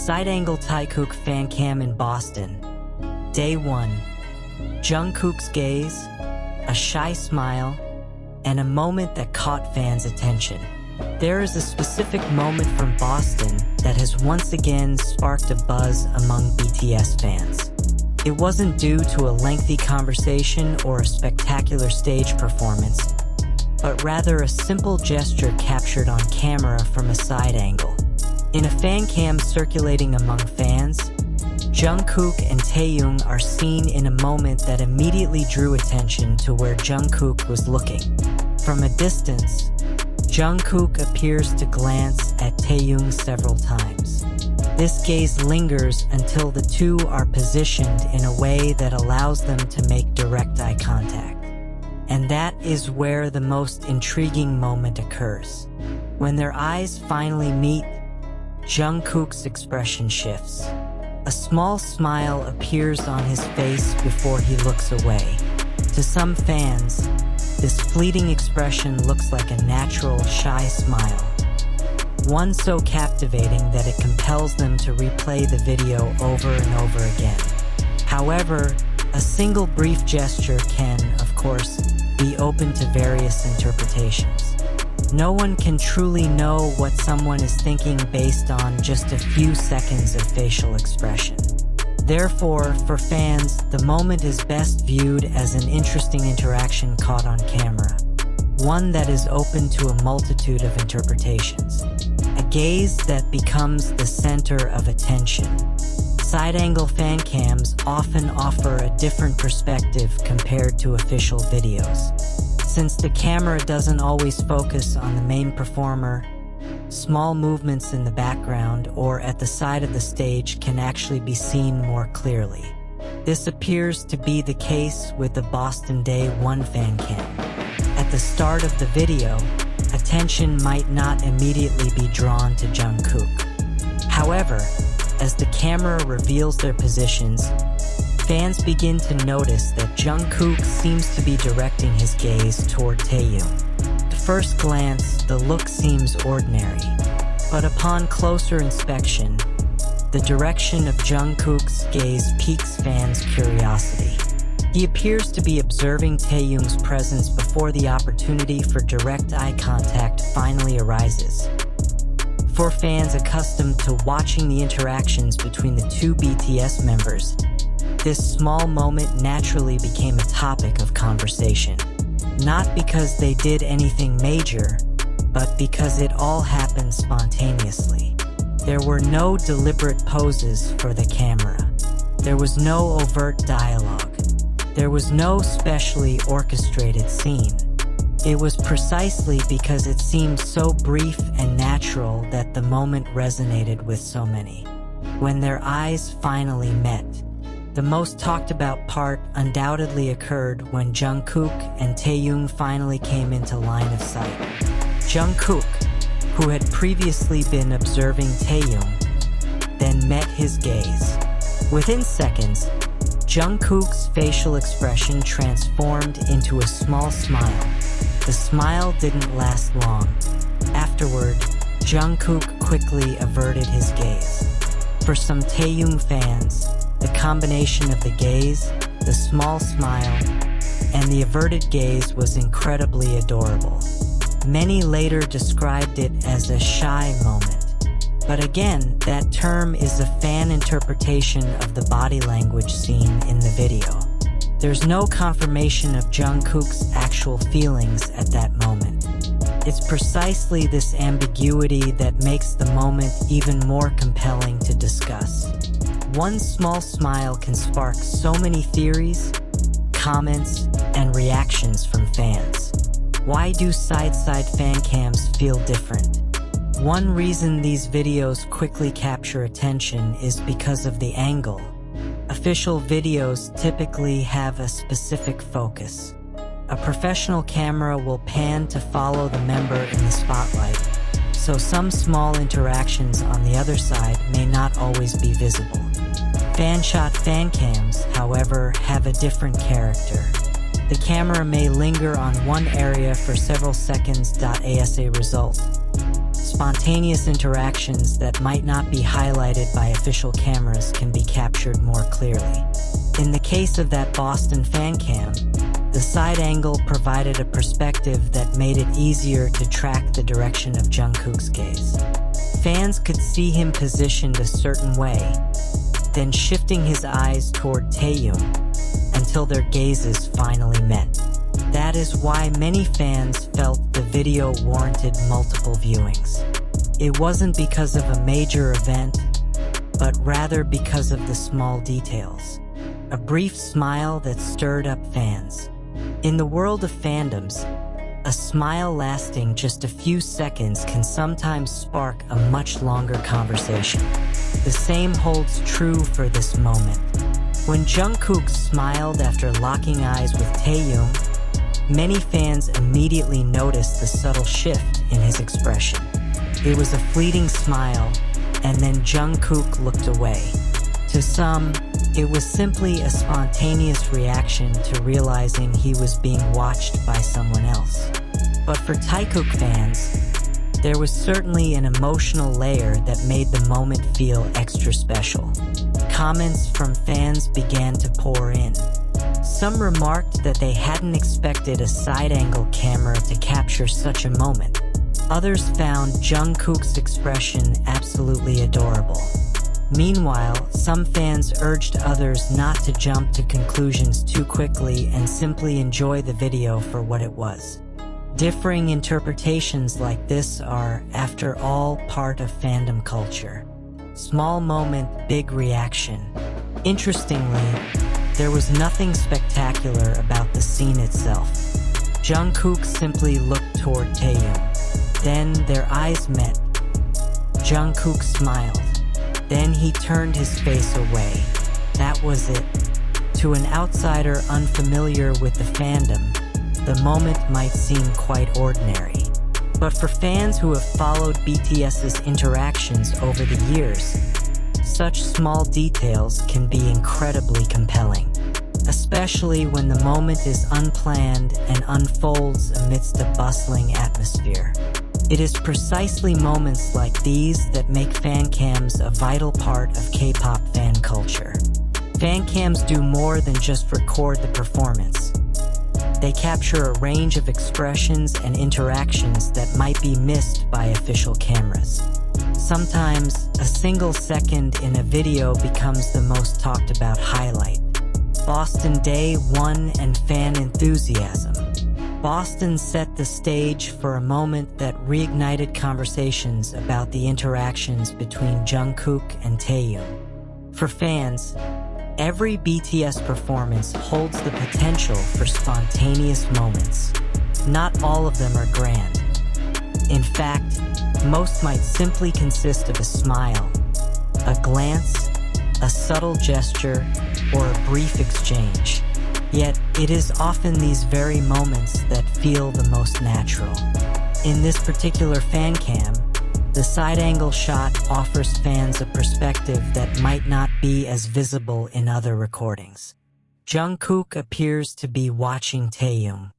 Side-angle Taekook Fancam in Boston. Day 1. Jungkook's gaze, a shy smile, and a moment that caught fans' attention. There is a specific moment from Boston that has once again sparked a buzz among BTS fans. It wasn't due to a lengthy conversation or a spectacular stage performance, but rather a simple gesture captured on camera from a side angle. In a fan cam circulating among fans, Jungkook and Taehyung are seen in a moment that immediately drew attention to where Jungkook was looking. From a distance, Jungkook appears to glance at Taehyung several times. This gaze lingers until the two are positioned in a way that allows them to make direct eye contact. And that is where the most intriguing moment occurs. When their eyes finally meet, Jungkook's expression shifts. A small smile appears on his face before he looks away. To some fans, this fleeting expression looks like a natural, shy smile. One so captivating that it compels them to replay the video over and over again. However, a single brief gesture can, of course, be open to various interpretations. No one can truly know what someone is thinking based on just a few seconds of facial expression. Therefore, for fans, the moment is best viewed as an interesting interaction caught on camera, one that is open to a multitude of interpretations. A gaze that becomes the center of attention. Side-angle fan cams often offer a different perspective compared to official videos. Since the camera doesn't always focus on the main performer, small movements in the background or at the side of the stage can actually be seen more clearly. This appears to be the case with the Boston Day 1 fan cam. At the start of the video, attention might not immediately be drawn to Jungkook. However, as the camera reveals their positions, fans begin to notice that Jungkook seems to be directing his gaze toward Taehyung. At first glance, the look seems ordinary, but upon closer inspection, the direction of Jungkook's gaze piques fans' curiosity. He appears to be observing Taehyung's presence before the opportunity for direct eye contact finally arises. For fans accustomed to watching the interactions between the two BTS members, this small moment naturally became a topic of conversation. Not because they did anything major, but because it all happened spontaneously. There were no deliberate poses for the camera. There was no overt dialogue. There was no specially orchestrated scene. It was precisely because it seemed so brief and natural that the moment resonated with so many. When their eyes finally met, the most talked about part undoubtedly occurred when Jungkook and Taehyung finally came into line of sight. Jungkook, who had previously been observing Taehyung, then met his gaze. Within seconds, Jungkook's facial expression transformed into a small smile. The smile didn't last long. Afterward, Jungkook quickly averted his gaze. For some Taehyung fans, the combination of the gaze, the small smile, and the averted gaze was incredibly adorable. Many later described it as a shy moment. But again, that term is a fan interpretation of the body language seen in the video. There's no confirmation of Jungkook's actual feelings at that moment. It's precisely this ambiguity that makes the moment even more compelling to discuss. One small smile can spark so many theories, comments, and reactions from fans. Why do side-side fan cams feel different? One reason these videos quickly capture attention is because of the angle. Official videos typically have a specific focus. A professional camera will pan to follow the member in the spotlight, so some small interactions on the other side may not always be visible. Fan-shot fan cams, however, have a different character. The camera may linger on one area for several seconds as a result. spontaneous interactions that might not be highlighted by official cameras can be captured more clearly. In the case of that Boston fan cam, the side angle provided a perspective that made it easier to track the direction of Jungkook's gaze. Fans could see him positioned a certain way, then shifting his eyes toward Taehyung until their gazes finally met. That is why many fans felt the video warranted multiple viewings. It wasn't because of a major event, but rather because of the small details. A brief smile that stirred up fans. In the world of fandoms, a smile lasting just a few seconds can sometimes spark a much longer conversation. The same holds true for this moment. When Jungkook smiled after locking eyes with Taehyung, many fans immediately noticed the subtle shift in his expression. It was a fleeting smile, and then Jungkook looked away. To some, it was simply a spontaneous reaction to realizing he was being watched by someone else. But for Taekook fans, there was certainly an emotional layer that made the moment feel extra special. Comments from fans began to pour in. Some remarked that they hadn't expected a side-angle camera to capture such a moment. Others found Jungkook's expression absolutely adorable. Meanwhile, some fans urged others not to jump to conclusions too quickly and simply enjoy the video for what it was. Differing interpretations like this are, after all, part of fandom culture. Small moment, big reaction. Interestingly, there was nothing spectacular about the scene itself. Jungkook simply looked toward Taehyung. Then their eyes met. Jungkook smiled. Then he turned his face away. That was it. To an outsider unfamiliar with the fandom, the moment might seem quite ordinary. But for fans who have followed BTS's interactions over the years, such small details can be incredibly compelling, especially when the moment is unplanned and unfolds amidst a bustling atmosphere. It is precisely moments like these that make fan cams a vital part of K-pop fan culture. Fan cams do more than just record the performance. They capture a range of expressions and interactions that might be missed by official cameras. Sometimes, a single second in a video becomes the most talked about highlight. Boston Day 1 and fan enthusiasm. Boston set the stage for a moment that reignited conversations about the interactions between Jungkook and Taehyung. For fans, every BTS performance holds the potential for spontaneous moments. Not all of them are grand. In fact, most might simply consist of a smile, a glance, a subtle gesture, or a brief exchange. Yet, it is often these very moments that feel the most natural. In this particular fan cam, the side-angle shot offers fans a perspective that might not be as visible in other recordings. Jungkook appears to be watching Taehyung,